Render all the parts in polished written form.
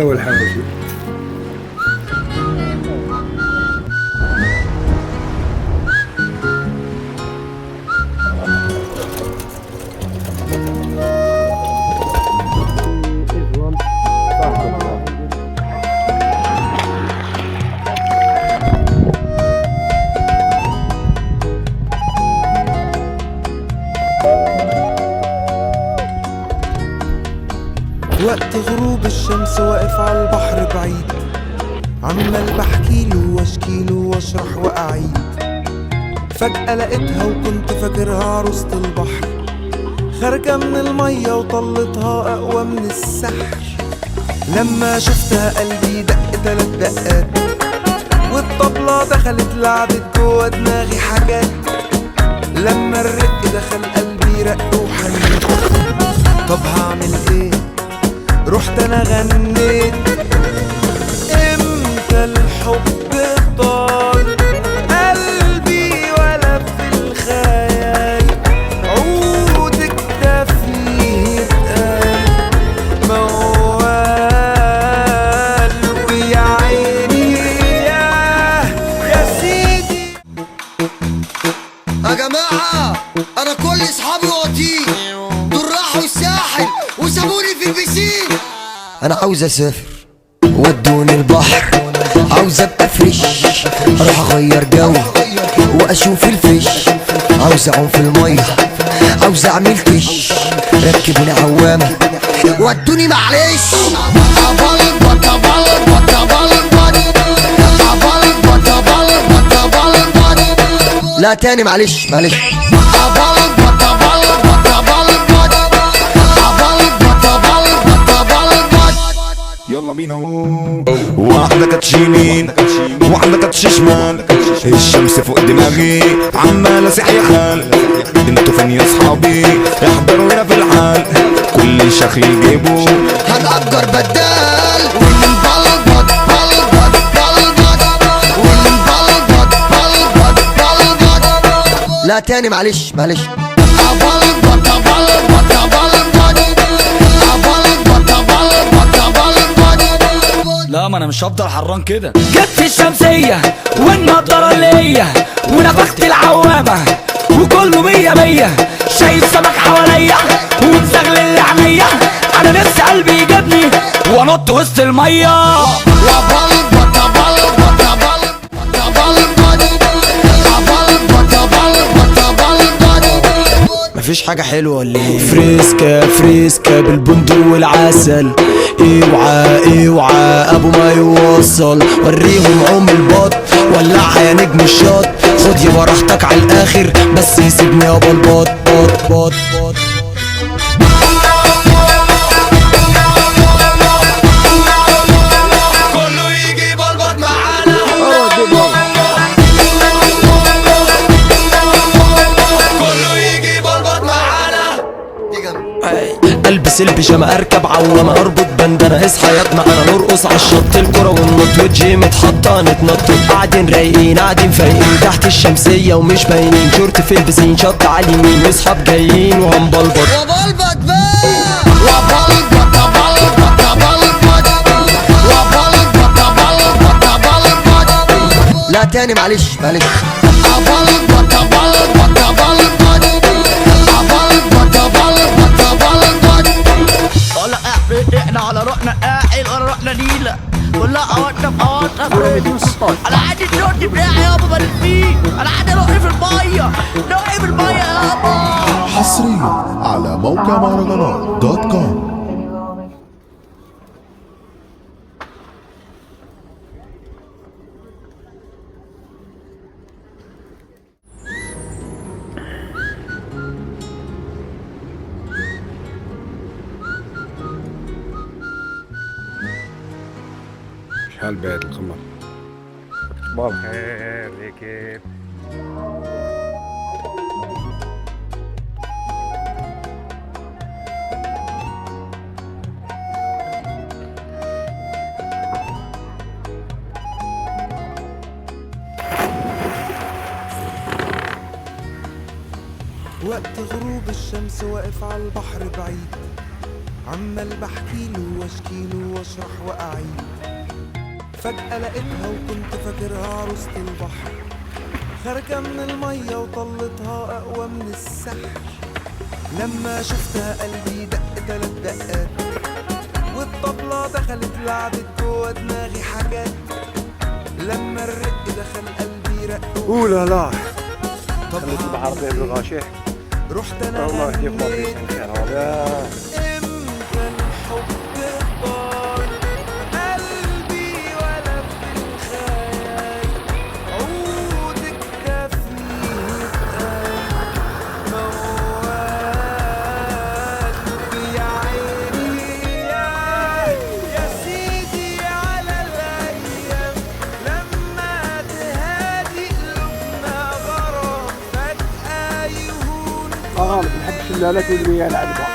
هذا هو الحواوشي. وقت غروب الشمس واقف على البحر بعيد، عمال بحكيله واشكيله واشرح واعيد. فجأة لقيتها وكنت فاكرها عروسة البحر، خارجة من المية وطلتها أقوى من السحر. لما شفتها قلبي دق 3 دقات، والطبلة دخلت لعبت جوا دماغي حاجات. لما الرق دخل قلبي رق وحنيت، طب هعمل ايه؟ رحت انا غنيت. امتى الحب طال قلبي ولا في الخيال، عودك ده فيه اتقال موال. ويا عيني يا سيدي. يا جماعة أنا كل أصحابي واطيين، دول راحوا الساحل وسابوني في البسين. أنا عاوز أسافر ودوني البحر، عاوز أبقى فريش أروح أغير جو وأشوف الفيش. عاوز أعوم في المية، عاوز أعمل كش، ركبوني عوامة ودوني معلش. أبلبط أبلبط أبلبط أبلبط أبلبط أبلبط. لا تاني معلش معلش. أبلبط أبلبط أبلبط أبلبط أبلبط أبلبط. يلا بينا. واحدة كاتش يمين واحدة كاتش شمال، الشمس فوق دماغي عمال اسيح يا خال. انتوا فين يا صحابي؟ احضروا هنا في الحال، كل شيخ يجيبوا هنأجر بدال ونبلبط بلبط بلبط ونبلبط بلبط بلبط. لا تاني معلش معلش. أبلبط أبلبط أبلبط أبلبط أبلبط أبلبط. لا ما انا مش هفضل حران كده. جت في الشمسية والنضارة ليا ونفخت العوامة وكله 100 100. شايف سمك حواليا ومزغل اللحمية، انا نفسي قلبي يجيبني وانط وسط المية. وأبلبط أبلبط أبلبط أبلبط أبلبط أبلبط أبلبط. مفيش حاجة حلوة ولا ايه؟ فريسكا فريسكا بالبندق والعسل، اوعى اوعى ابو ما يوصل. وريهم عم البط ولعها يا نجم الشط، خد يا براحتك على الاخر بس يسيبني يابا البط بط بط بط. كله يجي يبلبط معانا، كله يجي يبلبط معانا. البس البيجامه اركب عوامه اربط بندانه، اصحى يا معانا نرقص عالشط الكرة والنط والجيم اتحطى نتنطط. قاعدين رايقين قاعدين فايقين تحت الشمسيه ومش باينين، شورت في البسين شط على اليمين واصحاب جايين وهنبلبط. وبلبط بقى وبلبط أبلبط أبلبط وبلبط أبلبط أبلبط. لا تاني معلش معلش. أبلبط أبلبط أبلبط أبلبط أبلبط أبلبط. ولا احنا على روحنا قاعد ولا روحنا نيلة، كلها قواتنا في قواتنا. انا عادي الشورت بتاعي يابا بلف فيه، انا عادي روحي في المية روحي في المية يابا. حصريا على موقع مهرجانات دوت كوم. شحال بعيد القمر؟ صباح الخير كيف؟ وقت غروب الشمس واقف على البحر بعيد، عمال بحكيله واشكيله واشرح واعيد. فجأة لقيتها وكنت فاكرها عروسة البحر، خارجة من المية وطلتها أقوى من السحر. لما شفتها قلبي دق 3 دقات، والطبلة دخلت لعبت جوا دماغي حاجات. لما الرق دخل قلبي رق اولا لا طب خليت البحر بين الغاشح. رحت انا الله يهديك الله غنيت. يسلمك يا رب. امتى الحب طال قلبي ولا في الخيال، عودك ده فيه اتقال موال يا عيني يا سيدي على الايام. لما تهادي قلوبنا غرام فجأة يهون غالب نحب الشلالات والمياه العذبة،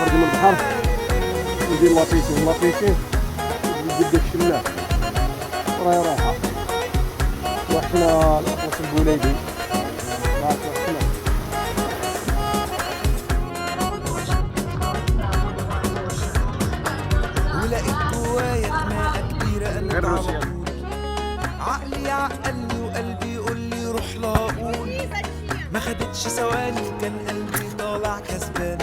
نخرج من البحر ندير لاطيسي ونجدك الشلال وراهي رايحة. وحنا الأطلس البوليدي معك وحنا. ولقيت جوايا خناقة كبيرة أنا غير على روسيا. طول. عقلي يعقلني وقلبي يقول لي روح لا أقول. ما خدتش ثواني وكان قلبي طالع كسبان.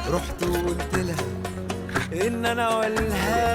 رحت وقلت لها إن أنا والها